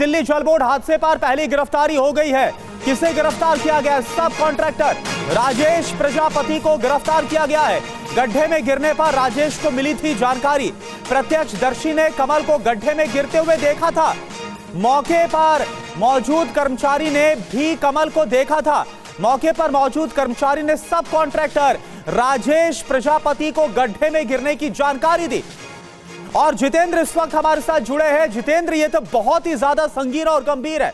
दिल्ली जल बोर्ड हादसे पर पहली गिरफ्तारी हो गई है। किसे गिरफ्तार किया गया? सब कॉन्ट्रैक्टर राजेश प्रजापति को गिरफ्तार किया गया है। गड्ढे में गिरने पर राजेश को मिली थी जानकारी। प्रत्यक्षदर्शी ने कमल को गड्ढे में गिरते हुए देखा था। मौके पर मौजूद कर्मचारी ने भी कमल को देखा था। मौके पर मौजूद कर्मचारी ने सब कॉन्ट्रैक्टर राजेश प्रजापति को गड्ढे में गिरने की जानकारी दी। और जितेंद्र इस वक्त हमारे साथ जुड़े हैं। जितेंद्र, ये तो बहुत ही ज्यादा संगीन और गंभीर है।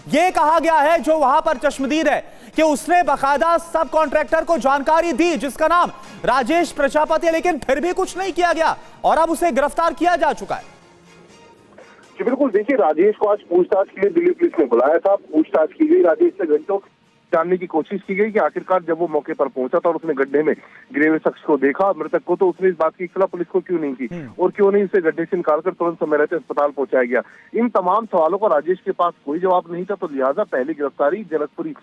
यह कहा गया है जो वहां पर चश्मदीद है कि उसने बकायदा सब कॉन्ट्रैक्टर को जानकारी दी जिसका नाम राजेश प्रजापति है, लेकिन फिर भी कुछ नहीं किया गया और अब उसे गिरफ्तार किया जा चुका है। जी बिल्कुल, देखिए राजेश को आज पूछताछ के लिए दिल्ली पुलिस ने बुलाया था। पूछताछ की गई, राजेश से घंटों जानने की कोशिश की गई कि आखिरकार जब वो मौके पर पहुंचा था और उसने गड्ढे में गिरे हुए शख्स को देखा, मृतक को, तो उसने इस बात की इत्तला पुलिस को क्यों नहीं की और क्यों नहीं उसे गड्ढे से निकालकर तुरंत समय रहते अस्पताल पहुंचाया गया। इन तमाम सवालों का राजेश के पास कोई जवाब नहीं था, तो लिहाजा पहली गिरफ्तारी जनकपुरी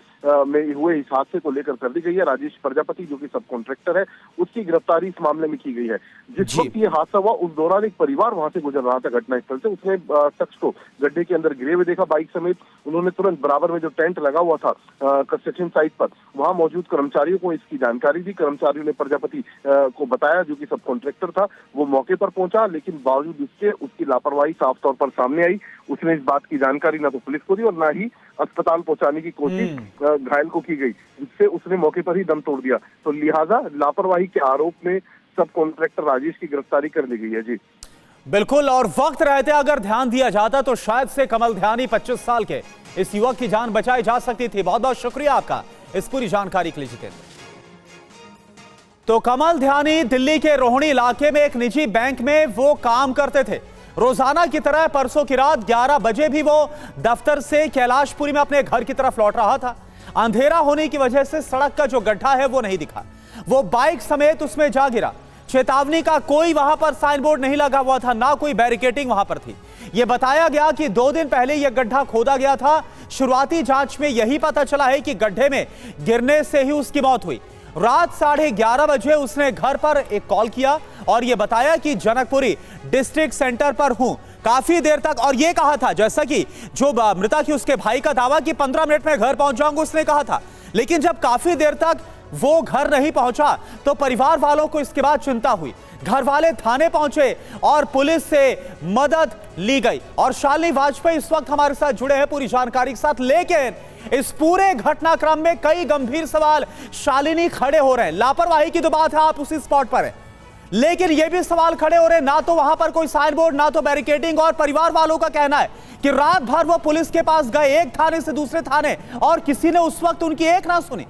में हुए इस हादसे को लेकर कर दी गई है। राजेश प्रजापति जो कि सब कॉन्ट्रैक्टर है, उसकी गिरफ्तारी इस मामले में की गई है। जिस वक्त ये हादसा हुआ उस दौरान एक परिवार वहां से गुजर रहा था घटनास्थल से। उसने शख्स को गड्ढे के अंदर गिरे हुए देखा बाइक समेत। उन्होंने तुरंत बराबर में जो टेंट लगा हुआ था कंस्ट्रक्शन साइट पर, वहां मौजूद कर्मचारियों को इसकी जानकारी दी। कर्मचारियों ने प्रजापति को बताया, जो कि सब कॉन्ट्रैक्टर था। वो मौके पर पहुंचा, लेकिन बावजूद इसके उसकी लापरवाही साफ तौर पर सामने आई। उसने इस बात की जानकारी ना तो पुलिस को दी और ना ही अस्पताल पहुंचाने की कोशिश घायल को की गई, जिससे उसने मौके पर ही दम तोड़ दिया। तो लिहाजा लापरवाही के आरोप में सब कॉन्ट्रैक्टर राजेश की गिरफ्तारी कर ली गई है। जी बिल्कुल, और वक्त रहते अगर ध्यान दिया जाता तो शायद से कमल ध्यानी 25 साल के इस युवक की जान बचाई जा सकती थी। बहुत बहुत शुक्रिया आपका इस पूरी जानकारी के लिए जितेंद्र। तो कमल ध्यानी दिल्ली के रोहिणी इलाके में एक निजी बैंक में वो काम करते थे। रोजाना की तरह परसों की रात 11 बजे भी वो दफ्तर से कैलाशपुरी में अपने घर की तरफ लौट रहा था। अंधेरा होने की वजह से सड़क का जो गड्ढा है वो नहीं दिखा। वो बाइक समेत उसमें जा गिरा। चेतावनी का कोई वहां पर साइन बोर्ड नहीं लगा हुआ था, ना कोई बैरिकेडिंग वहां पर थी। यह बताया गया कि 2 दिन पहले यह गड्ढा खोदा गया था। शुरुआती जांच में यही पता चला है कि गड्ढे में गिरने से ही उसकी मौत हुई। रात 11:30 बजे उसने घर पर एक कॉल किया और यह बताया कि जनकपुरी डिस्ट्रिक्ट सेंटर पर हूं। काफी देर तक, और यह कहा था, जैसा कि जो मृतक है उसके भाई का दावा कि 15 मिनट में घर पहुंच जाऊंगा उसने कहा था। लेकिन जब काफी देर तक वो घर नहीं पहुंचा तो परिवार वालों को इसके बाद चिंता हुई। घर वाले थाने पहुंचे और पुलिस से मदद ली गई। और शालिनी वाजपेयी इस वक्त हमारे साथ जुड़े हैं पूरी जानकारी के साथ। लेकिन इस पूरे घटनाक्रम में कई गंभीर सवाल शालिनी खड़े हो रहे हैं। लापरवाही की तो बात है, आप उसी स्पॉट पर हैं, लेकिन यह भी सवाल खड़े हो रहे हैं, ना तो वहां पर कोई साइन बोर्ड, ना तो बैरिकेडिंग। और परिवार वालों का कहना है कि रात भर वो पुलिस के पास गए, एक थाने से दूसरे थाने, और किसी ने उस वक्त उनकी एक ना सुनी।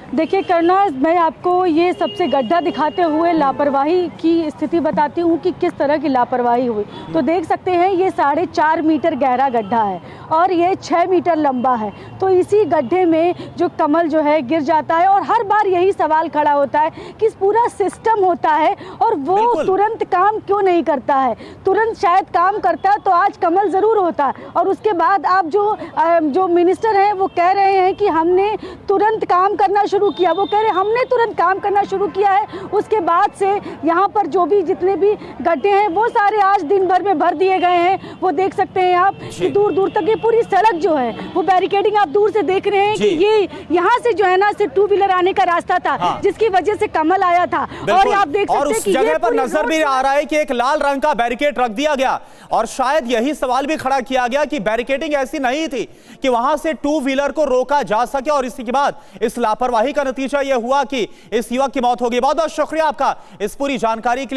देखिए करना, मैं आपको ये सबसे गड्ढा दिखाते हुए लापरवाही की स्थिति बताती हूँ कि किस तरह की लापरवाही हुई। तो देख सकते हैं ये 4.5 मीटर गहरा गड्ढा है और ये 6 मीटर लंबा है। तो इसी गड्ढे में जो कमल जो है गिर जाता है और हर बार यही सवाल खड़ा होता है कि पूरा सिस्टम होता है और वो तुरंत काम क्यों नहीं करता है। तुरंत शायद काम करता तो आज कमल ज़रूर होता। और उसके बाद आप जो मिनिस्टर हैं वो कह रहे हैं कि हमने तुरंत काम करना शुरू किया। वो कह रहे हैं हमने तुरंत काम करना शुरू किया है। उसके बाद से यहाँ पर जो भी जितने भी गड्ढे हैं वो सारे आज दिन भर में भर दिए गए हैं। वो देख सकते हैं आप कि दूर दूर तक ये पूरी सड़क जो है वो बैरिकेडिंग आप दूर से देख रहे हैं कि ये यहाँ से जो है ना सिर्फ 2 व्हीलर आने का रास्ता था। हाँ। जिसकी वजह से कमल आया था। और आप देख सकते हैं कि जगह पर नजर भी आ रहा है कि एक लाल रंग का बैरिकेड रख दिया गया और शायद यही सवाल भी खड़ा किया गया कि बैरिकेडिंग ऐसी नहीं थी कि वहां से 2 व्हीलर को रोका जा सके। और इसी के बाद इस लापरवाही का नतीजा यह हुआ कि इस युवक की मौत हो गई। बहुत बहुत शुक्रिया आपका इस पूरी जानकारी के लिए।